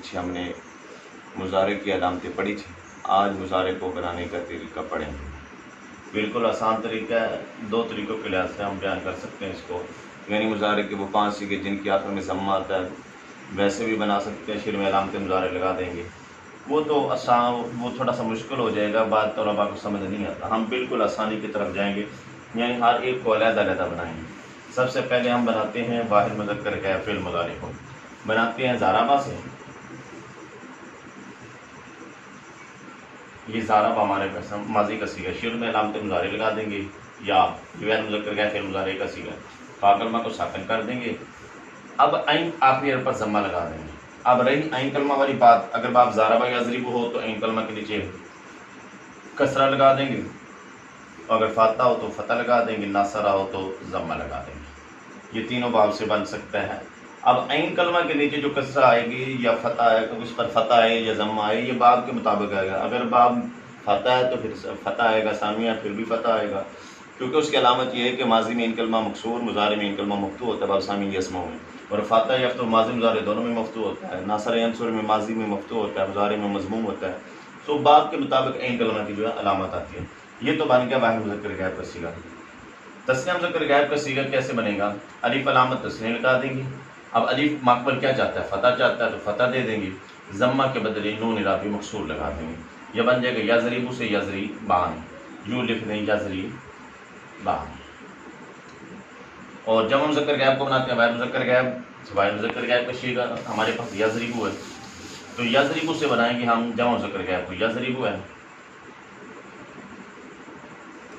پیچھے हमने मुजारे की अलामतें पढ़ी थी। आज मुजारे को बनाने का तरीका पढ़ेंगे। बिल्कुल आसान तरीका है, दो तरीक़ों के लिहाज से हम बयान कर सकते हैं इसको। यानी मुजारे के वो 5 सीगे जिनकी आखिर में ज़म्मा आता है, वैसे भी बना सकते हैं, शुरू में अलामतें मुजारे लगा देंगे। वो तो आसान, वो थोड़ा सा मुश्किल हो जाएगा, बात तलबा को समझ नहीं आता। हम बिल्कुल आसानी की तरफ जाएंगे, यानी हर एक को अलग-अलग बनाएंगे। सबसे पहले हम बनाते हैं वाहिद मुज़क्कर गैर फ़िल मुज़ारे को, बनाते हैं ज़ाराबा से। ये ज़ाराबा हमारे पास माजी का सीगा, शुरू में अलामत मुज़ारे लगा देंगे, या वाहिद मुज़क्कर गैर फ़िल मुज़ारे का सीगा, कलमा को साकिन कर देंगे। अब ऐन आखिरी पर ज़म्मा लगा देंगे। अब रही ऐन कलमा वाली बात, अगर बाप ज़ाराबा या ज़रीब हो तो ऐन कलमा के नीचे कसरा लगा देंगे, अगर फाता हो तो फ़तह लगा देंगे, नासरा हो तो ज़म्मा लगा देंगे। ये तीनों बाब से बन सकता है। अब ऐन कलमा के नीचे जो कसरा आएगी या फ़तह आएगा, उस पर फ़तह आए या ज़म्मा आए, ये बाब के मुताबिक आएगा। अगर बाब फ़तह है तो फिर फ़तह आएगा, सामिया फिर भी फ़तह आएगा, क्योंकि उसकी अलामत ये है कि माजी में इन कलमा मकसूर, मुज़ारे में इन कलमा मफ्तू होता है, बाब सामी यसमा में। और फ़तह या तो माजी मुज़ारे दोनों में मफ्तू होता है, नासर अंसुर में माजी में मफ्तू होता है, मुज़ारे में मज़मूम होता है। तो बाब के मुताबिक ऐन कलमा की जो है अलामत आती है। ये तो बन गया वाहिद मुज़क्कर गैर का सीगा। तस्नीया मुज़क्कर गैर का सीगा कैसे बनेगा? अलिफ अलामत तस्नीया लगा देंगे। अब अलिफ माकबल क्या चाहता है? फ़तह चाहता है, तो फ़तह दे देंगे। ज़म्मा के बदले नून इराबी मकसूर लगा देंगे। यह बन जाएगा यज़रीबु से यज़रीबान, यूँ लिख दें यज़रीबान। और जमा मुज़क्कर गैब को बनाते हैं वाहिद मुज़क्कर गैब। वाहिद मुज़क्कर गैब का सीगा हमारे पास यज़रीबु है, तो यज़रीबु से बनाएंगे हम जमा मुज़क्कर गैब को। यज़रीबु है,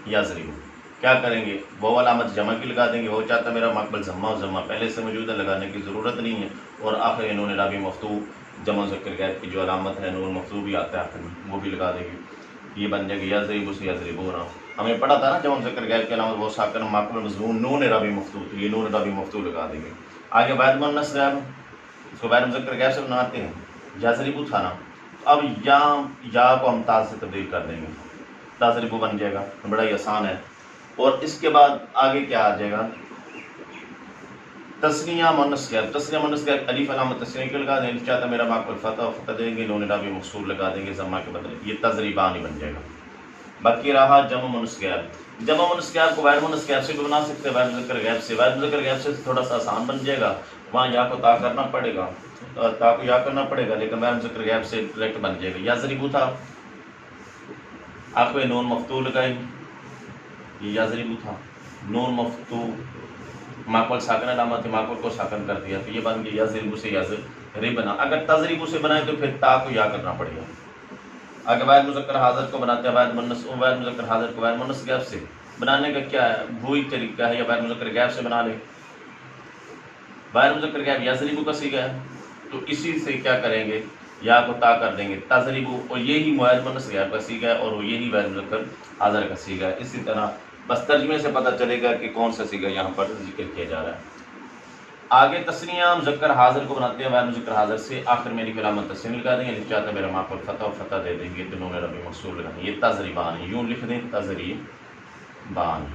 यज़रीबु क्या करेंगे? वो अलामत जमा की लगा देंगे। वो चाहता है मेरा मकबल ज़म्मा और ज़म्मा पहले से मौजूद है, लगाने की ज़रूरत नहीं है। और आखिर नून इराबी मफ्तू, जमा मुज़क्कर गैब की जो अलामत है नून मफ्तू भी आता है आखिर में, वो भी लगा देंगे। ये बन जाएगा यज़रीबु से यज़रीबूना। हमें पढ़ा था ना जमा मुज़क्कर गैब की अलामत वो साकिन मकबल मज़मूम नून इराबी मफ्तू, तो ये नून इराबी मफ्तू लगा देंगे। आगे वाहिद मुअन्नस गैब, इसको वाहिद मुज़क्कर गैब से बनाते हैं। यज़रीबु था ना, अब या को हम ता से तब्दील कर देंगे, तज़रीबु बन जाएगा, बड़ा ही आसान है। और इसके बाद आगे क्या आ जाएगा? तस्निया मुअन्नस गैब। तस्निया मुअन्नस गैब अलिफ अलामत तस्निया की लगा देंगे, चाहता मेरा माकबल फ़तह, फ़तह देंगे, नून इराबी मकसूर लगा देंगे ज़म्मा के बदले, ये तज़रीबान ही बन जाएगा। बाकी रहा जमा मुअन्नस गैब। जमा मुअन्नस गैब को वाहिद मुअन्नस गैब से भी बना सकते हैं, वाहिद मुज़क्कर गैब से। वाहिद मुज़क्कर गैब से थोड़ा सा आसान बन जाएगा, वहाँ या को ता करना पड़ेगा, ता को या करना पड़ेगा, लेकिन वाहिद मुज़क्कर गैब से डायरेक्ट बन जाएगा। यज़रीबु था, आखिर नून मफ्तू लगाएंगे, ये यज़रीबु था, नून मफ्तू माकबल साकिन अलामत है, माकबल को साकिन कर दिया, तो ये बन गया यज़रीबु से यज़रीबना। अगर तज़रीबु से बनाए तो फिर ता को या करना पड़ेगा। आगे वाहिद मुज़क्कर हाज़िर को बनाते हैं वाहिद मुज़क्कर हाज़िर को वाहिद मुअन्नस गैब से बनाने का क्या है? वही तरीका है, या वाहिद मुज़क्कर गैब से बना ले। वाहिद मुज़क्कर गैब यज़रीबु का सीगा है, तो इसी से क्या करेंगे? या को ता कर देंगे, तज़रीबु, और यही वाहिद मुअन्नस गैब का सीगा है, और यही वाहिद मुज़क्कर हाज़िर का सीगा है। इसी तरह बस तर्जुमे से पता चलेगा कि कौन सा सीगा यहाँ पर जिक्र किया जा रहा है। आगे तस्निया मुज़क्कर हाज़िर को बनाते हैं वाहिद मुज़क्कर हाज़िर से, आखिर में लिखा अलामत तस्नीया लगा देंगे, लिख चाहता मेरा माकबल फ़तह और फ़तह दे देंगे, तो नून इराबी मकसूर लगाएंगे, ये तज़रीबान, यूँ लिख दें तज़रीबान।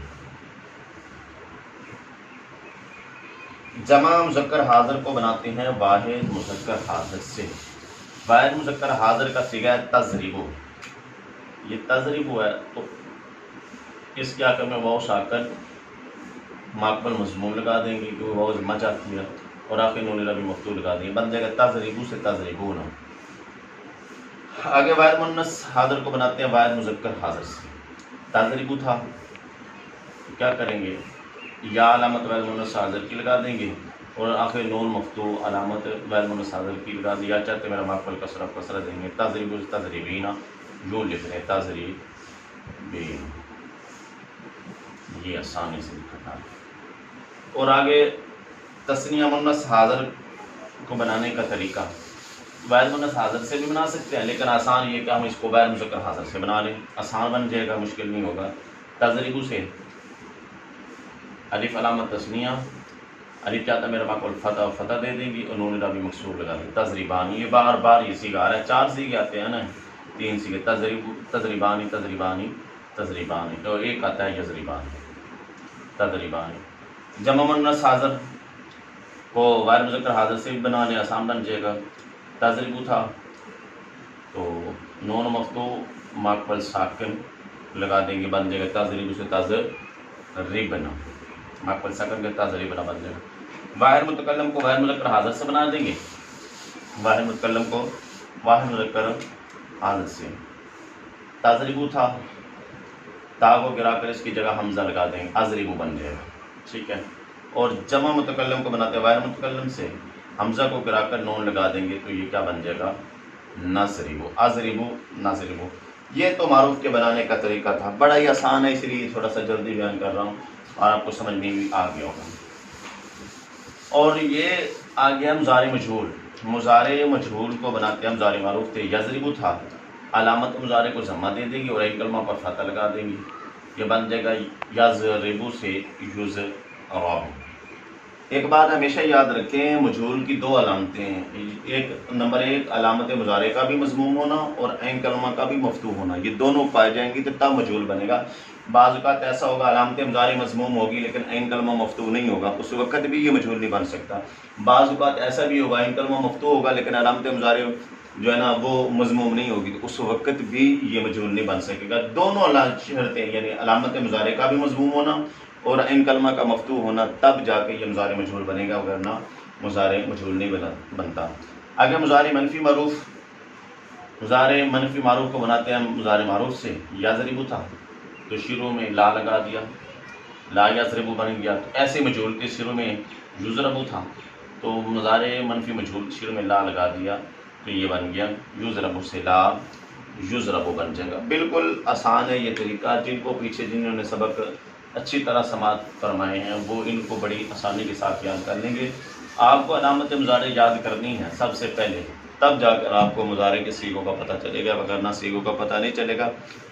जमा मुज़क्कर हाज़िर को बनाते हैं वाहिद मुज़क्कर हाज़िर से। वाहिद मुज़क्कर हाज़िर का सीगा है तज़रीबु, ये तज़रीबु है, तो इसके आखिर में वाव साकिन माकबल मज़मूम लगा देंगे, क्योंकि वाव ज़म्मा चाहती है, और आखिर नून इराबी मफ्तू लगा देंगे, बन जाएगा तज़रीबु से तज़रीबूना। आगे वाहिद मुअन्नस हाज़िर को बनाते हैं वाहिद मुज़क्कर हाज़िर से। तज़रीबु था, क्या करेंगे? या अलामत वाहिद मुअन्नस हाज़िर की लगा देंगे, और आखिर नून मफ्तू अलामत वाहिद मुअन्नस हाज़िर की लगा दी, या चाहते मेरा माकबल कसरा देंगे, तज़रीबु से तज़रीबीना, यूँ लिख दें तज़रीबीन। ये आसानी से लिखना है। और आगे तस्निया मुअन्नस हाज़िर को बनाने का तरीका वाहिद मुअन्नस हाज़िर से भी बना सकते हैं, लेकिन आसान ये कि हम इसको वाहिद मुज़क्कर हाज़िर से बना लें, आसान बन जाएगा, मुश्किल नहीं होगा। तज़रीबु से अलिफ अलामत तस्निया, अलिफ चाहता मेरा माकबल फ़तह, फ़तह दे देंगी, और नून इराबी मकसूर लगा देंगे, तज़रीबानी। ये बार बार ये सीगा आ रहा है, 4 सीगे आते हैं ना, 3 सीगे, तज़रीबु, तज़रीबानी, तज़रीबानी, तज़रीबानी, तो एक आता है यज़रीबानी, तज़रीबानी। जमा मुअन्नस हाज़िर को वाहिद मुज़क्कर हाज़िर से भी बनाने आसान बन जाएगा। तज़रिबु था तो नून मफ्तू माकबल साकिन लगा देंगे, बन जाएगा तज़रिबु से तज़रिबना, माकबल साकिन का तज़रिबना बन जाएगा। वाहिद मुतकल्लम को वाहिद मुज़क्कर हाज़िर से बना देंगे, वाहिद मुतकल्लम को वाहिद मुज़क्कर हाज़िर से। तज़रिबु था, ता को गिरा कर इसकी जगह हमज़ा लगा देंगे, अज़रिबु बन जाएगा, ठीक है। और जमा मुतकल्लम को बनाते हैं वाहिद मुतकल्लम से, हमज़ा को गिरा कर नून लगा देंगे तो ये क्या बन जाएगा, नज़रिबु, अज़रिबु नज़रिबु। ये तो मारूफ के बनाने का तरीका था, बड़ा ही आसान है, इसलिए थोड़ा सा जल्दी बयान कर रहा हूँ और आपको समझ में भी आ गया होगा। और ये आ गया मुज़ारे मजहूल। मुज़ारे मजहूल को बनाते हम मुज़ारे मारूफ थे, यज़रिबु था, अलामत मुज़ारे को ज़म्मा दे देंगे और एक कलमा पर फतह लगा देंगे, ये बन जाएगा यज़रिबु से युज़रबु। एक बात हमेशा याद रखें, मजहूल की दो अलामतें हैं, एक नंबर एक अलामत मुज़ारे का भी मज़मूम होना और ऐन कलमा का भी मफ्तू होना, ये दोनों पाए जाएंगी तो तब मजहूल बनेगा। बाज़ औक़ात ऐसा होगा अलामत मुज़ारे मज़मूम होगी लेकिन ऐन कलमा मफ्तू नहीं होगा, उस वक़्त भी ये मजहूल नहीं बन सकता। बाज़ औक़ात ऐसा भी होगा ऐन कलमा मफ्तू होगा लेकिन अलामत मुज़ारे जो है ना वो मज़मूम नहीं होगी, तो उस वक़्त भी ये मजहूल नहीं बन सकेगा। दोनों शर्तें यानी अलामत मुज़ारे का भी मज़मूम होना और इन कलमा का मफ्तू होना, तब जाके ये मुज़ारे मजहूल बनेगा, वरना मुज़ारे मजहूल नहीं बनता। आगे मुज़ारे मनफ़ी मारूफ, मुज़ारे मनफ़ी मारूफ को बनाते हैं मुज़ारे मारूफ से। यज़रिबु था तो शुरू में ला लगा दिया, ला यज़रिबु बन गया। तो ऐसे मजहूल के शुरू में युज़रबु था तो मुज़ारे मनफ़ी मजहूल शुरू में ला लगा दिया तो ये बन गया युज़रबु से ला युज़रबु बन जाएगा। बिल्कुल आसान है ये तरीका, जिनको पीछे जिन्होंने सबक अच्छी तरह समात फरमाए हैं वो इनको बड़ी आसानी के साथ याद कर लेंगे। आपको अलामत मुज़ारे याद करनी है सबसे पहले, तब जाकर आपको मुज़ारे के सीगों का पता चलेगा, वरना सीगों का पता नहीं चलेगा।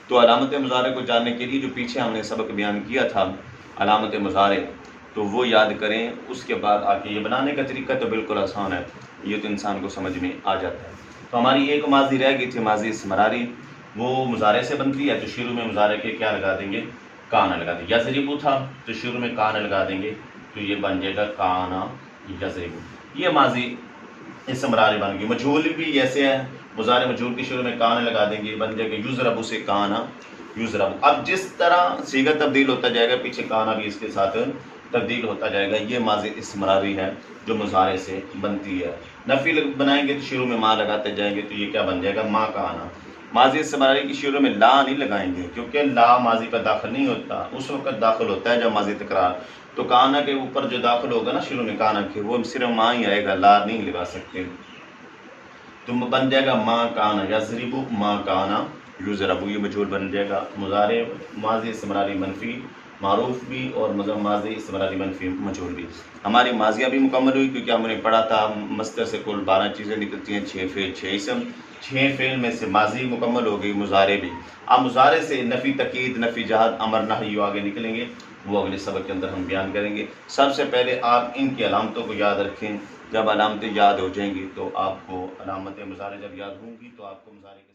तो अलामत मुज़ारे को जानने के लिए जो पीछे हमने सबक बयान किया था अलामत मुज़ारे, तो वो याद करें, उसके बाद आके ये बनाने का तरीका तो बिल्कुल आसान है, ये तो इंसान को समझ में आ जाता है। तो हमारी एक माजी रह गई थी माजी इस्तिमरारी, वो मुज़ारे से बनती है तो शुरू में मुज़ारे के क्या लगा देंगे, काना लगा देंगे। यज़रिबु था तो शुरू में काना लगा देंगे तो ये बन जाएगा काना यज़रिबु, ये माजी इस्तिमरारी बन गई। मजहूल भी ऐसे है, मुज़ारे मजहूल के शुरू में काना लगा देंगे, बन जाएगा युज़रबु से काना युज़रबु। अब जिस तरह सीगा तब्दील होता जाएगा पीछे काना भी इसके साथ तब्दील होता जाएगा। ये माजी इस्तिमरारी है जो मुज़ारे से बनती है। नफ़ी बनाएंगे तो शुरू में माँ लगाते जाएंगे तो ये क्या बन जाएगा, माँ का आना। माजी इस्तिमरारी की शुरू में ला नहीं लगाएंगे क्योंकि ला माजी पर दाखिल नहीं होता, उस वक्त दाखिल होता है जब माजी तकरार। तो काना के ऊपर जो दाखिल होगा ना शुरू में काना के, वो सिर्फ माँ ही आएगा, ला नहीं लगा सकते। तो बन जाएगा माँ काना यज़रिबु माँ काना युज़रबु, ये मजहूल बन जाएगा। मुज़ारे माजी इस्तिमरारी मनफ़ी मारूफ भी और माजी इस्तिमरारी मनफ़ी मजहूल भी। हमारी माजिया भी मुकम्मल हुई क्योंकि हमने पढ़ा था मस्तर से कुल 12 चीज़ें निकलती हैं, 6 फ़ेल 6 इसम, 6 फ़ेल में से माजी मुकम्मल हो गई, मुज़ारे भी। अब मुज़ारे से नफ़ी तकीद नफ़ी जहाद अमर नही आगे निकलेंगे, वो अगले सबक के अंदर हम बयान करेंगे। सबसे पहले आप इनकी अलामतों को याद रखें, जब अलामतें याद हो जाएंगी तो आपको अलामतें मुज़ारे जब याद होंगी तो आपको मुज़ारे